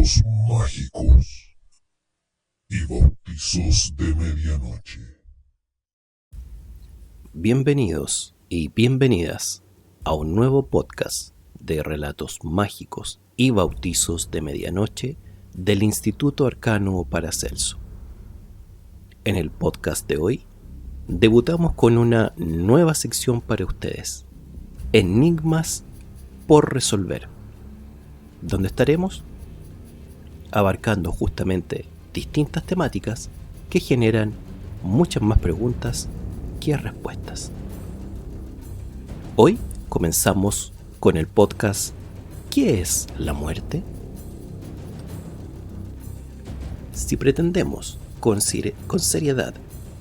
relatos mágicos y bautizos de medianoche. Bienvenidos y bienvenidas a un nuevo podcast de relatos mágicos y bautizos de medianoche del Instituto Arcano Paracelso. En el podcast de hoy, debutamos con una nueva sección para ustedes, Enigmas por resolver, donde estaremos abarcando justamente distintas temáticas que generan muchas más preguntas que respuestas. Hoy comenzamos con el podcast ¿Qué es la muerte? Si pretendemos con seriedad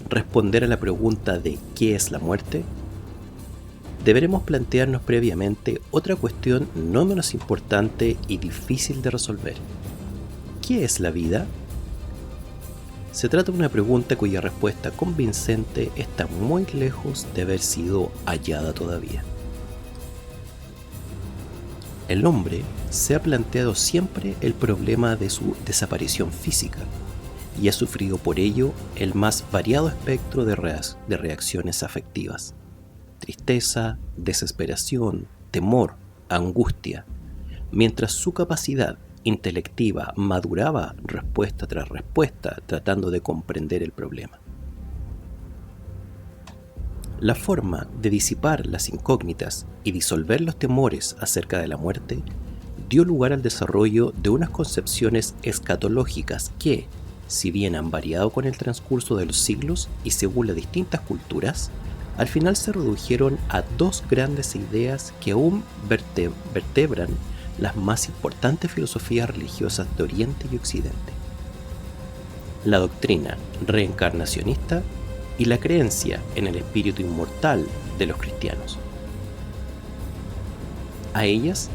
responder a la pregunta de ¿qué es la muerte?, deberemos plantearnos previamente otra cuestión no menos importante y difícil de resolver. ¿Qué es la vida? Se trata de una pregunta cuya respuesta convincente está muy lejos de haber sido hallada todavía. El hombre se ha planteado siempre el problema de su desaparición física y ha sufrido por ello el más variado espectro de reacciones afectivas: tristeza, desesperación, temor, angustia, mientras su capacidad intelectiva maduraba respuesta tras respuesta tratando de comprender el problema. La forma de disipar las incógnitas y disolver los temores acerca de la muerte dio lugar al desarrollo de unas concepciones escatológicas que, si bien han variado con el transcurso de los siglos y según las distintas culturas, al final se redujeron a dos grandes ideas que aún vertebran las más importantes filosofías religiosas de Oriente y Occidente: la doctrina reencarnacionista y la creencia en el espíritu inmortal de los cristianos. A ellas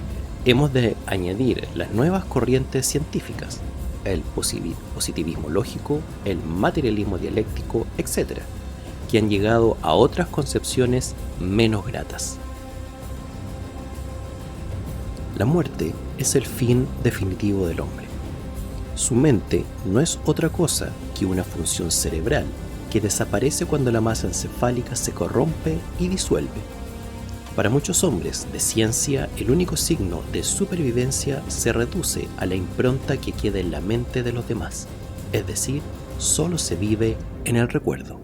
hemos de añadir las nuevas corrientes científicas, el positivismo lógico, el materialismo dialéctico, etc., que han llegado a otras concepciones menos gratas. La muerte es el fin definitivo del hombre. Su mente no es otra cosa que una función cerebral que desaparece cuando la masa encefálica se corrompe y disuelve. Para muchos hombres de ciencia, el único signo de supervivencia se reduce a la impronta que queda en la mente de los demás, es decir, solo se vive en el recuerdo.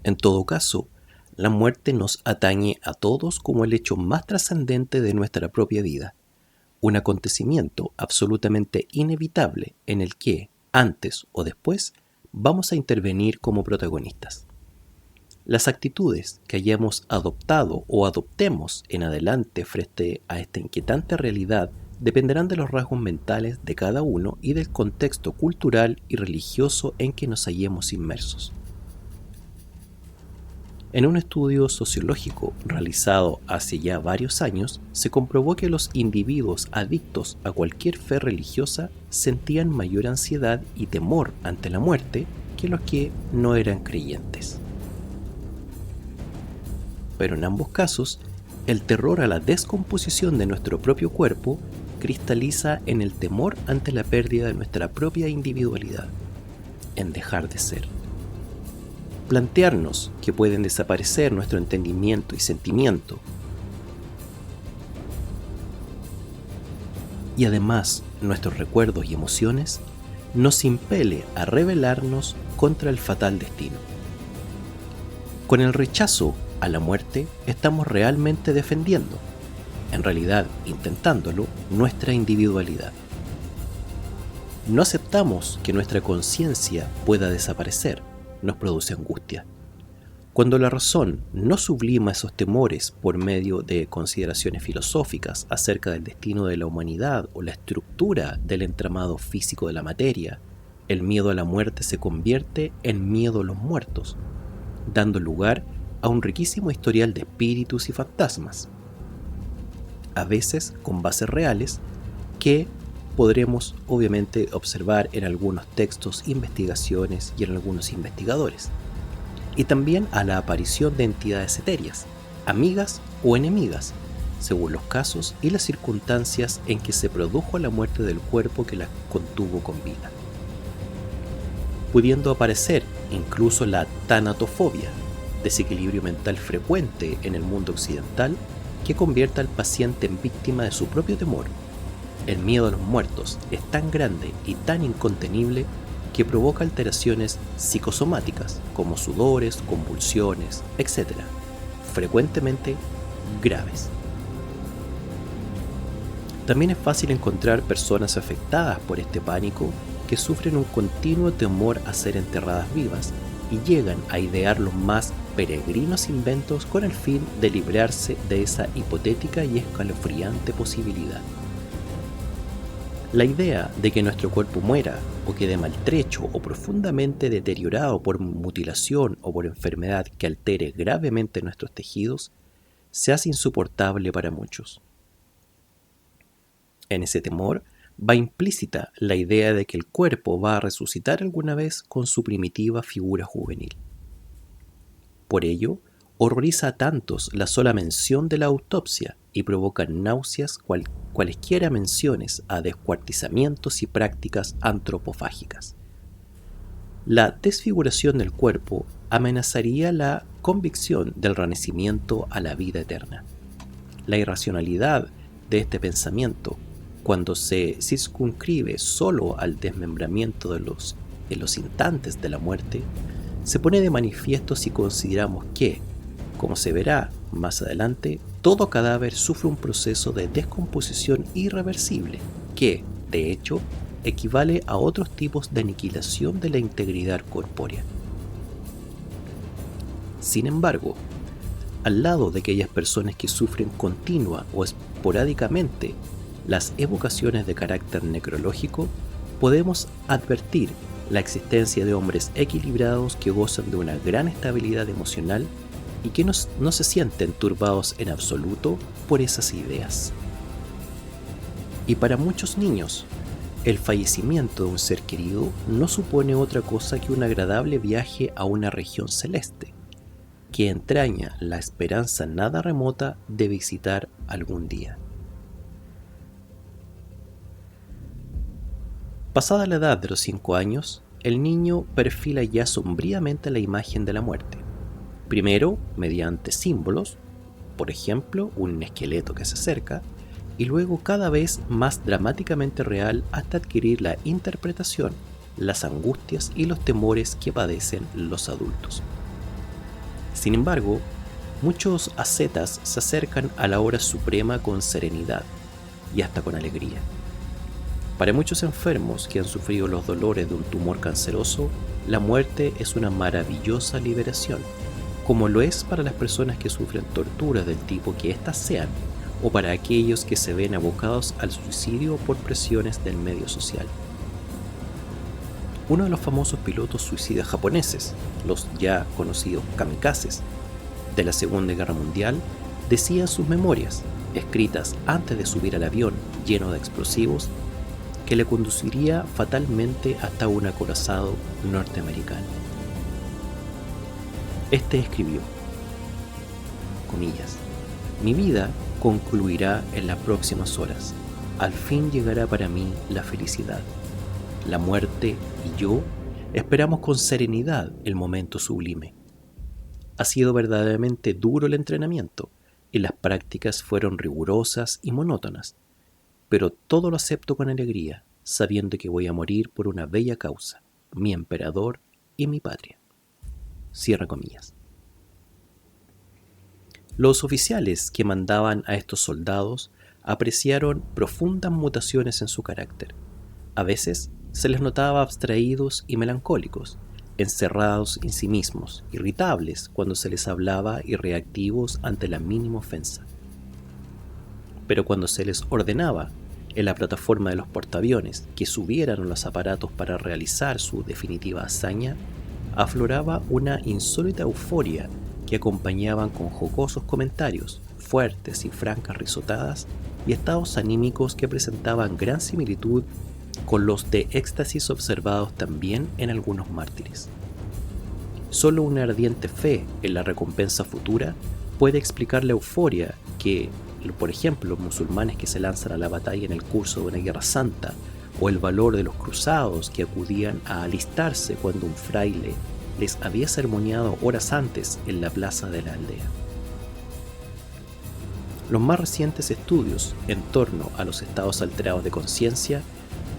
En todo caso, la muerte nos atañe a todos como el hecho más trascendente de nuestra propia vida, un acontecimiento absolutamente inevitable en el que, antes o después, vamos a intervenir como protagonistas. Las actitudes que hayamos adoptado o adoptemos en adelante frente a esta inquietante realidad dependerán de los rasgos mentales de cada uno y del contexto cultural y religioso en que nos hallemos inmersos. En un estudio sociológico realizado hace ya varios años, se comprobó que los individuos adictos a cualquier fe religiosa sentían mayor ansiedad y temor ante la muerte que los que no eran creyentes. Pero en ambos casos, el terror a la descomposición de nuestro propio cuerpo cristaliza en el temor ante la pérdida de nuestra propia individualidad, en dejar de ser. Plantearnos que pueden desaparecer nuestro entendimiento y sentimiento, y además nuestros recuerdos y emociones, nos impele a rebelarnos contra el fatal destino. Con el rechazo a la muerte estamos realmente defendiendo, en realidad intentándolo, nuestra individualidad. No aceptamos que nuestra conciencia pueda desaparecer. Nos produce angustia. Cuando la razón no sublima esos temores por medio de consideraciones filosóficas acerca del destino de la humanidad o la estructura del entramado físico de la materia, el miedo a la muerte se convierte en miedo a los muertos, dando lugar a un riquísimo historial de espíritus y fantasmas, a veces con bases reales que podremos obviamente observar en algunos textos, investigaciones y en algunos investigadores, y también a la aparición de entidades etéreas, amigas o enemigas, según los casos y las circunstancias en que se produjo la muerte del cuerpo que la contuvo con vida, pudiendo aparecer incluso la tanatofobia, desequilibrio mental frecuente en el mundo occidental que convierte al paciente en víctima de su propio temor. El miedo a los muertos es tan grande y tan incontenible que provoca alteraciones psicosomáticas como sudores, convulsiones, etc., frecuentemente graves. También es fácil encontrar personas afectadas por este pánico que sufren un continuo temor a ser enterradas vivas y llegan a idear los más peregrinos inventos con el fin de librarse de esa hipotética y escalofriante posibilidad. La idea de que nuestro cuerpo muera o quede maltrecho o profundamente deteriorado por mutilación o por enfermedad que altere gravemente nuestros tejidos se hace insoportable para muchos. En ese temor va implícita la idea de que el cuerpo va a resucitar alguna vez con su primitiva figura juvenil. Por ello, horroriza a tantos la sola mención de la autopsia y provoca náuseas cualesquiera menciones a descuartizamientos y prácticas antropofágicas. La desfiguración del cuerpo amenazaría la convicción del renacimiento a la vida eterna. La irracionalidad de este pensamiento, cuando se circunscribe solo al desmembramiento de los instantes de la muerte, se pone de manifiesto si consideramos que, como se verá más adelante, todo cadáver sufre un proceso de descomposición irreversible que, de hecho, equivale a otros tipos de aniquilación de la integridad corpórea. Sin embargo, al lado de aquellas personas que sufren continua o esporádicamente las evocaciones de carácter necrológico, podemos advertir la existencia de hombres equilibrados que gozan de una gran estabilidad emocional y que no se sienten turbados en absoluto por esas ideas. Y para muchos niños, el fallecimiento de un ser querido no supone otra cosa que un agradable viaje a una región celeste, que entraña la esperanza nada remota de visitar algún día. Pasada la edad de los 5 años, el niño perfila ya sombríamente la imagen de la muerte. Primero, mediante símbolos, por ejemplo, un esqueleto que se acerca, y luego cada vez más dramáticamente real hasta adquirir la interpretación, las angustias y los temores que padecen los adultos. Sin embargo, muchos ascetas se acercan a la hora suprema con serenidad y hasta con alegría. Para muchos enfermos que han sufrido los dolores de un tumor canceroso, la muerte es una maravillosa liberación, como lo es para las personas que sufren torturas del tipo que éstas sean, o para aquellos que se ven abocados al suicidio por presiones del medio social. Uno de los famosos pilotos suicidas japoneses, los ya conocidos kamikazes, de la Segunda Guerra Mundial, decía en sus memorias, escritas antes de subir al avión lleno de explosivos, que le conduciría fatalmente hasta un acorazado norteamericano. Este escribió, comillas, «Mi vida concluirá en las próximas horas. Al fin llegará para mí la felicidad. La muerte y yo esperamos con serenidad el momento sublime. Ha sido verdaderamente duro el entrenamiento y las prácticas fueron rigurosas y monótonas, pero todo lo acepto con alegría, sabiendo que voy a morir por una bella causa, mi emperador y mi patria». Cierra comillas. Los oficiales que mandaban a estos soldados apreciaron profundas mutaciones en su carácter. A veces se les notaba abstraídos y melancólicos, encerrados en sí mismos, irritables cuando se les hablaba y reactivos ante la mínima ofensa. Pero cuando se les ordenaba en la plataforma de los portaaviones que subieran a los aparatos para realizar su definitiva hazaña, afloraba una insólita euforia que acompañaban con jocosos comentarios, fuertes y francas risotadas y estados anímicos que presentaban gran similitud con los de éxtasis observados también en algunos mártires. Solo una ardiente fe en la recompensa futura puede explicar la euforia que por ejemplo, los musulmanes que se lanzan a la batalla en el curso de una guerra santa, o el valor de los cruzados que acudían a alistarse cuando un fraile les había sermoneado horas antes en la plaza de la aldea. Los más recientes estudios en torno a los estados alterados de conciencia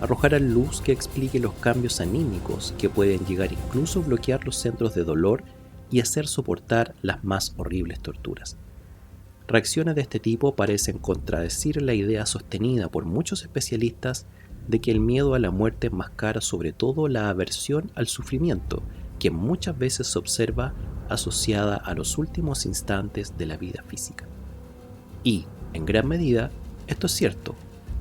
arrojarán luz que explique los cambios anímicos que pueden llegar incluso a bloquear los centros de dolor y hacer soportar las más horribles torturas. Reacciones de este tipo parecen contradecir la idea sostenida por muchos especialistas de que el miedo a la muerte enmascara sobre todo la aversión al sufrimiento que muchas veces se observa asociada a los últimos instantes de la vida física. Y, en gran medida, esto es cierto,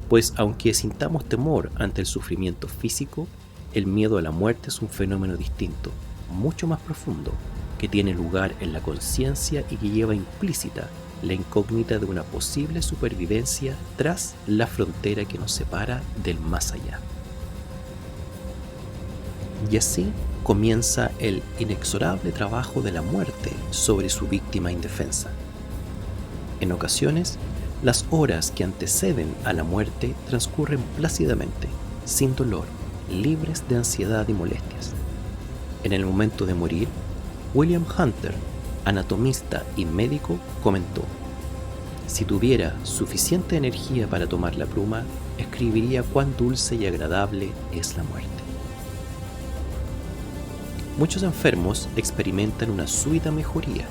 pues aunque sintamos temor ante el sufrimiento físico, el miedo a la muerte es un fenómeno distinto, mucho más profundo, que tiene lugar en la conciencia y que lleva implícita la incógnita de una posible supervivencia tras la frontera que nos separa del más allá. Y así comienza el inexorable trabajo de la muerte sobre su víctima indefensa. En ocasiones, las horas que anteceden a la muerte transcurren plácidamente, sin dolor, libres de ansiedad y molestias. En el momento de morir, William Hunter, anatomista y médico, comentó: si tuviera suficiente energía para tomar la pluma, escribiría cuán dulce y agradable es la muerte. Muchos enfermos experimentan una súbita mejoría.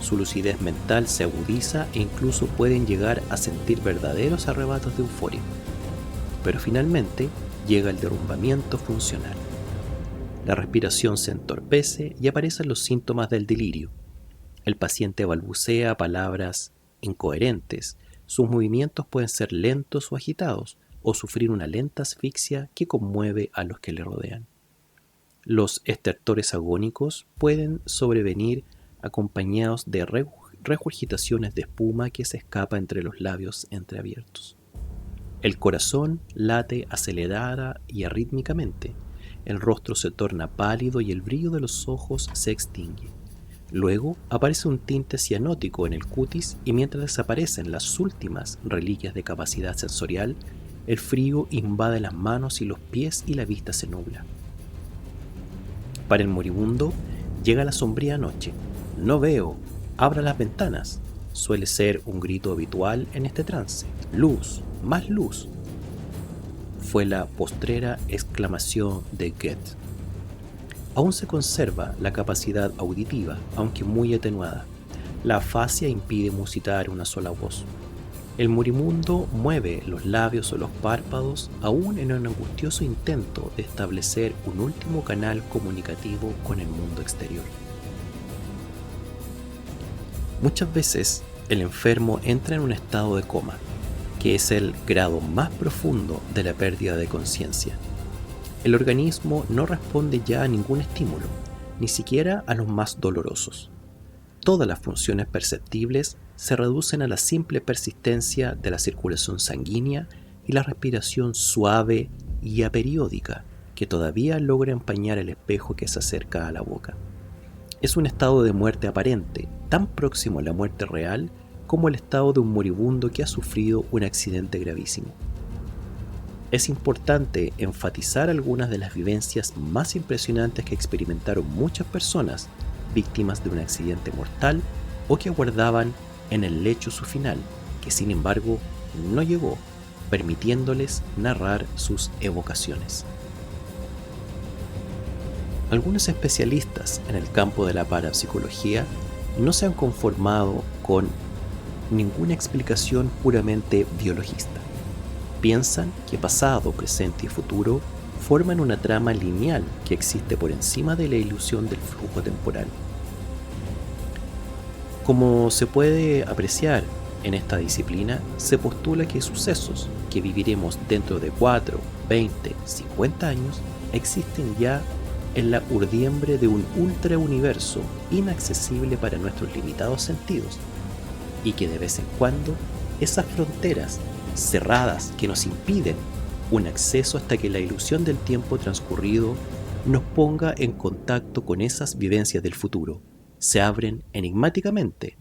Su lucidez mental se agudiza e incluso pueden llegar a sentir verdaderos arrebatos de euforia. Pero finalmente llega el derrumbamiento funcional. La respiración se entorpece y aparecen los síntomas del delirio. El paciente balbucea palabras incoherentes, sus movimientos pueden ser lentos o agitados, o sufrir una lenta asfixia que conmueve a los que le rodean. Los estertores agónicos pueden sobrevenir acompañados de regurgitaciones de espuma que se escapa entre los labios entreabiertos. El corazón late acelerada y arrítmicamente, el rostro se torna pálido y el brillo de los ojos se extingue. Luego aparece un tinte cianótico en el cutis y mientras desaparecen las últimas reliquias de capacidad sensorial, el frío invade las manos y los pies y la vista se nubla. Para el moribundo llega la sombría noche. No veo, abra las ventanas. Suele ser un grito habitual en este trance. Luz, más luz. Fue la postrera exclamación de Goethe. Aún se conserva la capacidad auditiva, aunque muy atenuada. La afasia impide musitar una sola voz. El moribundo mueve los labios o los párpados aún en un angustioso intento de establecer un último canal comunicativo con el mundo exterior. Muchas veces el enfermo entra en un estado de coma, que es el grado más profundo de la pérdida de conciencia. El organismo no responde ya a ningún estímulo, ni siquiera a los más dolorosos. Todas las funciones perceptibles se reducen a la simple persistencia de la circulación sanguínea y la respiración suave y aperiódica que todavía logra empañar el espejo que se acerca a la boca. Es un estado de muerte aparente, tan próximo a la muerte real como el estado de un moribundo que ha sufrido un accidente gravísimo. Es importante enfatizar algunas de las vivencias más impresionantes que experimentaron muchas personas víctimas de un accidente mortal o que aguardaban en el lecho su final, que sin embargo no llegó, permitiéndoles narrar sus evocaciones. Algunos especialistas en el campo de la parapsicología no se han conformado con ninguna explicación puramente biologista. Piensan que pasado, presente y futuro forman una trama lineal que existe por encima de la ilusión del flujo temporal. Como se puede apreciar en esta disciplina, se postula que sucesos que viviremos dentro de 4, 20, 50 años existen ya en la urdiembre de un ultrauniverso inaccesible para nuestros limitados sentidos, y que de vez en cuando esas fronteras cerradas que nos impiden un acceso hasta que la ilusión del tiempo transcurrido nos ponga en contacto con esas vivencias del futuro, se abren enigmáticamente,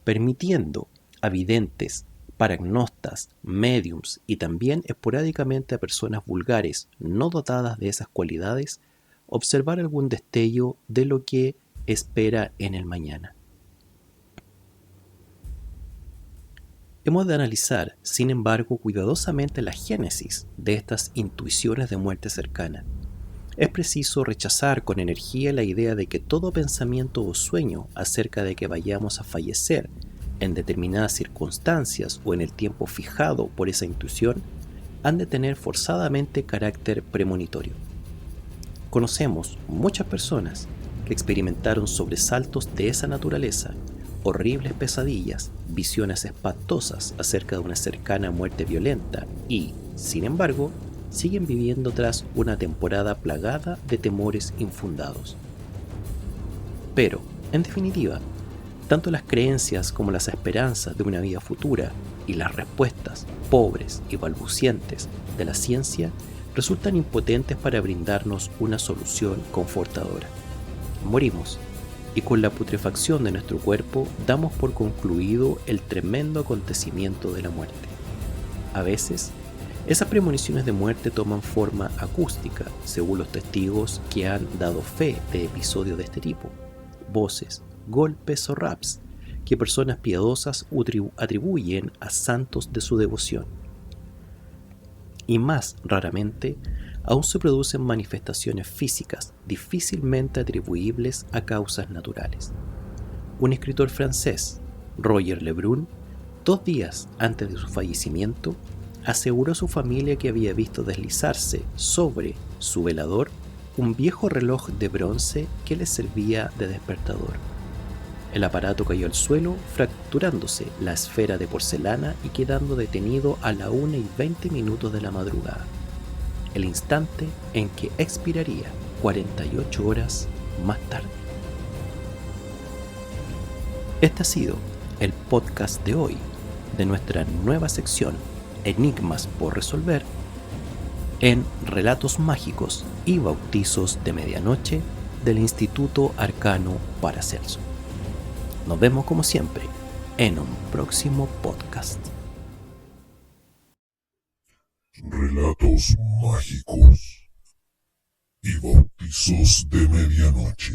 permitiendo a videntes para gnostas, médiums y también esporádicamente a personas vulgares no dotadas de esas cualidades, observar algún destello de lo que espera en el mañana. Hemos de analizar, sin embargo, cuidadosamente la génesis de estas intuiciones de muerte cercana. Es preciso rechazar con energía la idea de que todo pensamiento o sueño acerca de que vayamos a fallecer en determinadas circunstancias o en el tiempo fijado por esa intuición han de tener forzadamente carácter premonitorio. Conocemos muchas personas que experimentaron sobresaltos de esa naturaleza, horribles pesadillas, visiones espantosas acerca de una cercana muerte violenta y, sin embargo, siguen viviendo tras una temporada plagada de temores infundados. Pero, en definitiva, tanto las creencias como las esperanzas de una vida futura y las respuestas pobres y balbucientes de la ciencia resultan impotentes para brindarnos una solución confortadora. Morimos, y con la putrefacción de nuestro cuerpo damos por concluido el tremendo acontecimiento de la muerte. A veces, esas premoniciones de muerte toman forma acústica, según los testigos que han dado fe de episodios de este tipo, voces, golpes o raps que personas piadosas atribuyen a santos de su devoción. Y más raramente, aún se producen manifestaciones físicas difícilmente atribuibles a causas naturales. Un escritor francés, Roger Lebrun, 2 días antes de su fallecimiento, aseguró a su familia que había visto deslizarse sobre su velador un viejo reloj de bronce que le servía de despertador. El aparato cayó al suelo, fracturándose la esfera de porcelana y quedando detenido a la 1:20 de la madrugada, el instante en que expiraría 48 horas más tarde. Este ha sido el podcast de hoy de nuestra nueva sección Enigmas por resolver en Relatos Mágicos y Bautizos de Medianoche del Instituto Arcano Paracelso. Nos vemos como siempre en un próximo podcast. Relatos mágicos y bautizos de medianoche.